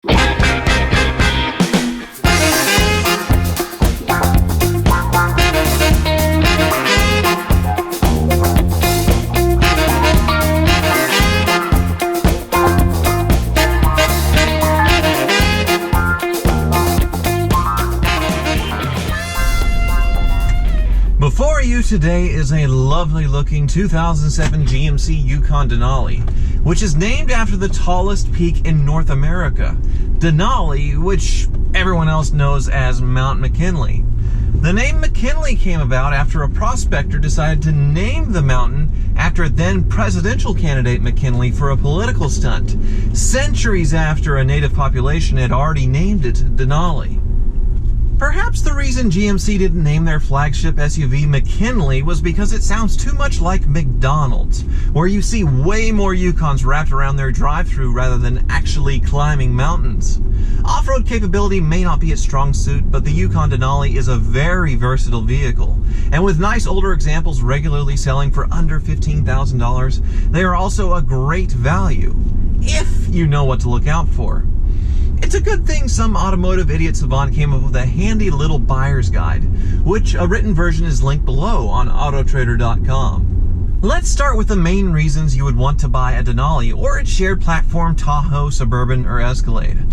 Before you today is a lovely looking 2007 GMC Yukon Denali, which is named after the tallest peak in North America, Denali, which everyone else knows as Mount McKinley. The name McKinley came about after a prospector decided to name the mountain after then presidential candidate McKinley for a political stunt, centuries after a native population had already named it Denali. Perhaps the reason GMC didn't name their flagship SUV McKinley was because it sounds too much like McDonald's, where you see way more Yukons wrapped around their drive-thru rather than actually climbing mountains. Off-road capability may not be its strong suit, but the Yukon Denali is a very versatile vehicle. And with nice older examples regularly selling for under $15,000, they are also a great value, if you know what to look out for. It's a good thing some automotive idiot savant came up with a handy little buyer's guide, which a written version is linked below on autotrader.com. Let's start with the main reasons you would want to buy a Denali or its shared platform Tahoe, Suburban, or Escalade.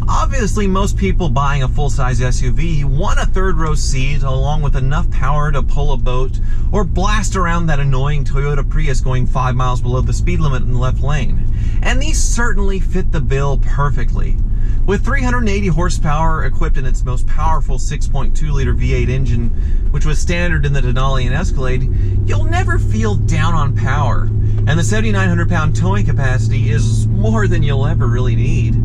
Obviously, most people buying a full-size SUV want a third-row seat along with enough power to pull a boat or blast around that annoying Toyota Prius going 5 miles below the speed limit in the left lane. And these certainly fit the bill perfectly. With 380 horsepower equipped in its most powerful 6.2-liter V8 engine, which was standard in the Denali and Escalade, you'll never feel down on power. And the 7,900-pound towing capacity is more than you'll ever really need.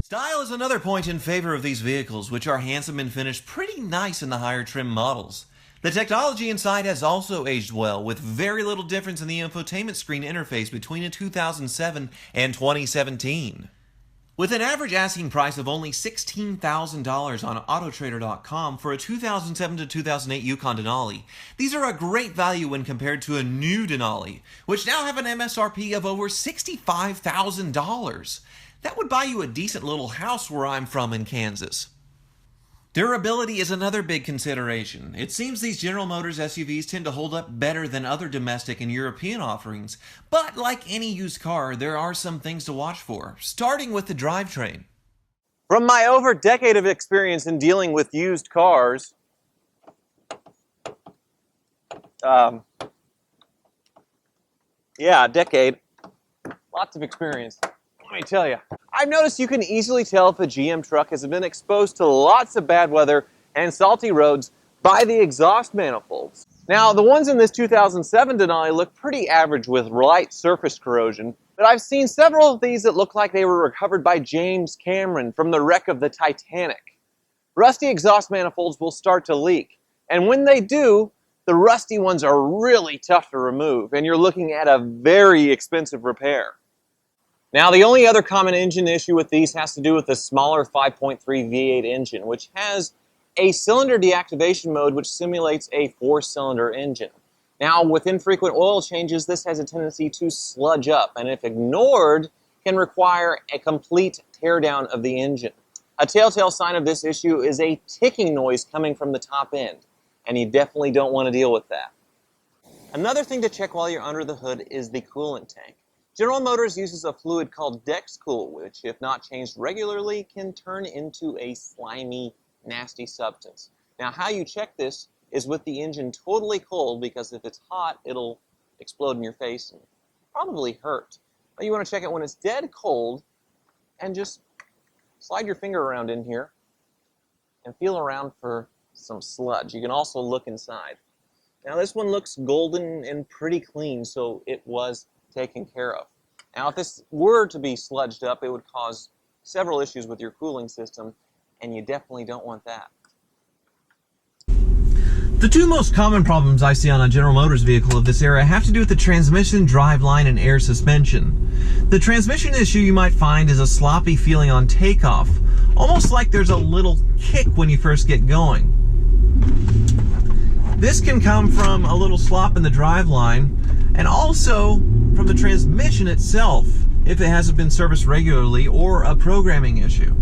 Style is another point in favor of these vehicles, which are handsome and finished pretty nice in the higher trim models. The technology inside has also aged well, with very little difference in the infotainment screen interface between a 2007 and 2017. With an average asking price of only $16,000 on autotrader.com for a 2007 to 2008 Yukon Denali, these are a great value when compared to a new Denali, which now have an MSRP of over $65,000. That would buy you a decent little house where I'm from in Kansas. Durability is another big consideration. It seems these General Motors SUVs tend to hold up better than other domestic and European offerings, but like any used car, there are some things to watch for, starting with the drivetrain. From my over decade of experience in dealing with used cars, decade, lots of experience. Let me tell you, I've noticed you can easily tell if a GM truck has been exposed to lots of bad weather and salty roads by the exhaust manifolds. Now, the ones in this 2007 Denali look pretty average with light surface corrosion, but I've seen several of these that look like they were recovered by James Cameron from the wreck of the Titanic. Rusty exhaust manifolds will start to leak, and when they do, the rusty ones are really tough to remove, and you're looking at a very expensive repair. Now, the only other common engine issue with these has to do with the smaller 5.3 V8 engine, which has a cylinder deactivation mode which simulates a 4-cylinder engine. Now, with infrequent oil changes, this has a tendency to sludge up, and if ignored, can require a complete teardown of the engine. A telltale sign of this issue is a ticking noise coming from the top end, and you definitely don't want to deal with that. Another thing to check while you're under the hood is the coolant tank. General Motors uses a fluid called Dexcool, which, if not changed regularly, can turn into a slimy, nasty substance. Now, how you check this is with the engine totally cold, because if it's hot, it'll explode in your face and probably hurt. But you want to check it when it's dead cold, and just slide your finger around in here and feel around for some sludge. You can also look inside. Now, this one looks golden and pretty clean, so it was taken care of. Now, if this were to be sludged up, it would cause several issues with your cooling system, and you definitely don't want that. The two most common problems I see on a General Motors vehicle of this era have to do with the transmission, driveline, and air suspension. The transmission issue you might find is a sloppy feeling on takeoff, almost like there's a little kick when you first get going. This can come from a little slop in the driveline, and also from the transmission itself. if it hasn't been serviced regularly or a programming issue.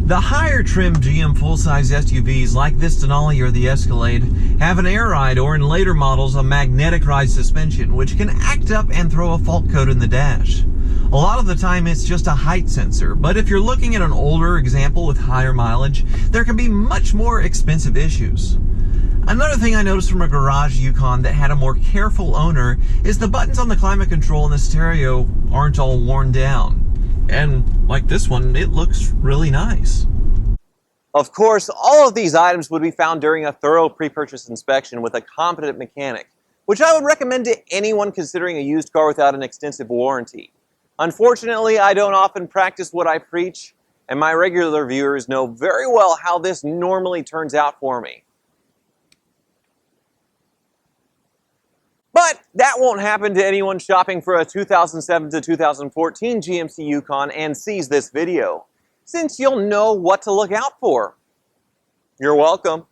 The higher trim GM full-size SUVs like this Denali or the Escalade have an air ride, or in later models a magnetic ride suspension, which can act up and throw a fault code in the dash. A lot of the time it's just a height sensor, but if you're looking at an older example with higher mileage, there can be much more expensive issues. Another thing I noticed from a garage Yukon that had a more careful owner is the buttons on the climate control and the stereo aren't all worn down. And like this one, it looks really nice. Of course, all of these items would be found during a thorough pre-purchase inspection with a competent mechanic, which I would recommend to anyone considering a used car without an extensive warranty. Unfortunately, I don't often practice what I preach, and my regular viewers know very well how this normally turns out for me. But that won't happen to anyone shopping for a 2007 to 2014 GMC Yukon and sees this video, since you'll know what to look out for. You're welcome.